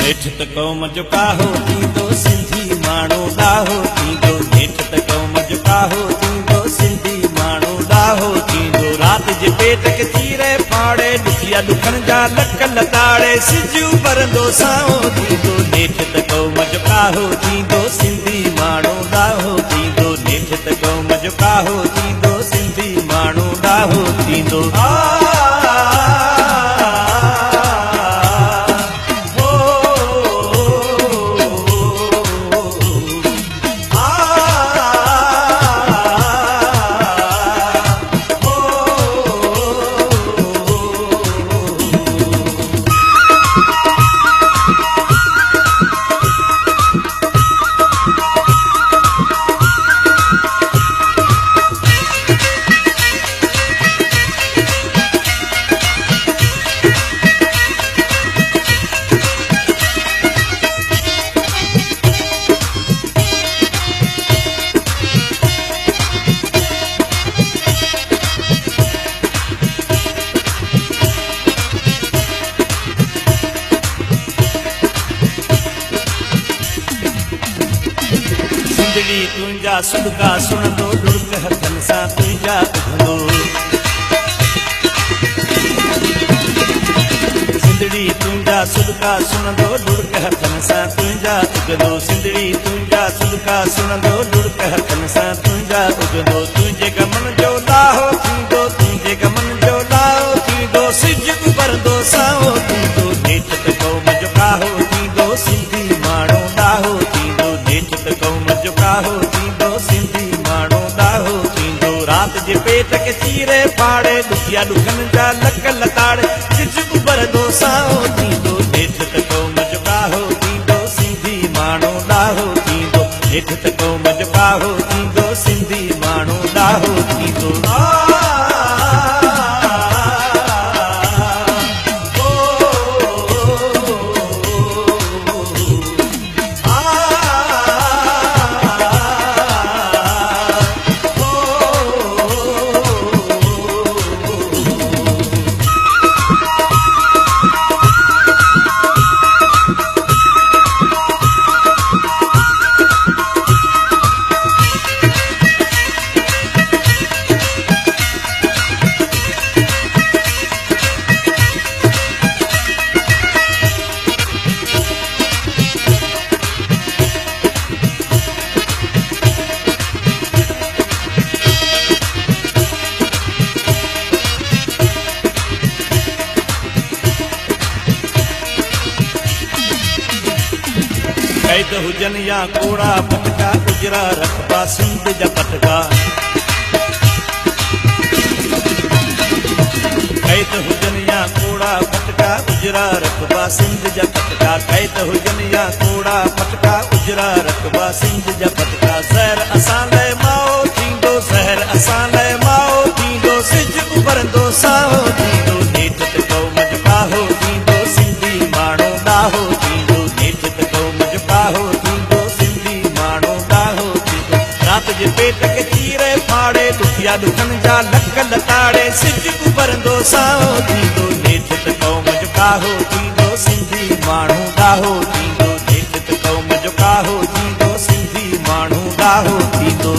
नेठ त क़ौम जो काहो थींदो सिंधी माण्हू ॾाहो थींदो नेठ त क़ौम जो काहो थींदो सिंधी माण्हू ॾाहो थींदो राति जे पेट खे चीरे फाड़े ॾुखिया ॾुखनि जा लख लताड़े सिजू भरंदो साओ थींदो नेठ त क़ौम जो काहो थींदो सिंधी माण्हू ॾाहो थींदो नेठ त क़ौम जो काहो थींदो सिंधी माण्हू ॾाहो थींदो तुंहिंजा सुॾका सुणंदो ढुड़क हथनि सां तुंहिंजा उभंदो सिंधड़ी तुंहिंजा सुॾका सुणंदो ढुड़क हथनि सां तुंहिंजा उगंदो सिंधड़ी तुंहिंजा सुॾका सुणंदो ढुड़क हथनि सां तुंहिंजा उगंदो तुंहिंजे गमन जो ॾाहो थींदो तुंहिंजे गमन जो ॾाहो थींदो सिज उभरंदो साओ थींदो नेठ त क़ौम जो काहो थींदो सिंधी माण्हू ॾाहो थींदो नेठ त क़ौम जो काहो थींदो सिंधी माण्हू ॾाहो थींदो राति जे पेट खे चीरे फाड़े ॾुखिया ॾुखनि जा लख लताड़े सिज उभरंदो साओ थींदो नेठ त क़ौम जो काहो थींदो सिंधी माण्हू ॾाहो थींदो नेठ त क़ौम जो काहो थींदो सिंधी माण्हू ॾाहो थींदो कैद हुजनि या कोड़ा पटका उजरा रखबा सिंध जा पटका कैद हुजनि या कोड़ा पटका उजरा रखबा सिंध जा पटका कैद हुजनि या कोड़ा पटका उजरा रखबा सिंध जा पटका ज़हर असां लाइ माओ थींदो ज़हर असां लाइ माओ थींदो सिज उभरंदो साओ थींदो नेठ त क़ौम जो काहो थींदो सिंधी माण्हू ॾाहो थींदो नेठ त क़ौम जो काहो थींदो सिंधी माण्हू ॾाहो थींदो राति जे पेट खे चीरे फाड़े ॾुखिया ॾुखनि जा लख लताड़े सिज उभरंदो साओ थींदो नेठ त क़ौम जो काहो थींदो सिंधी माण्हू ॾाहो थींदो नेठ त क़ौम जो काहो थींदो सिंधी माण्हू ॾाहो थींदो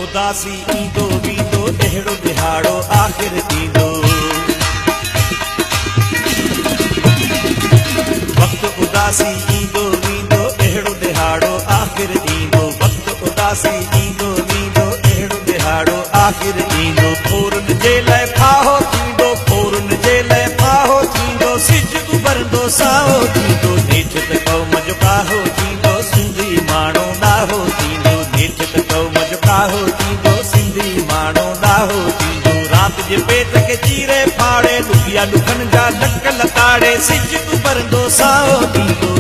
उदासी ईंदो वेंदो अहिड़ो दिहाड़ो आख़िर थींदो वक़्तु उदासी ईंदो वेंदो अहिड़ो दिहाड़ो आख़िर ईंदो वक़्तु उदासी ईंदो वेंदो अहिड़ो दिहाड़ो सिज उभरंदो साओ ॾींदो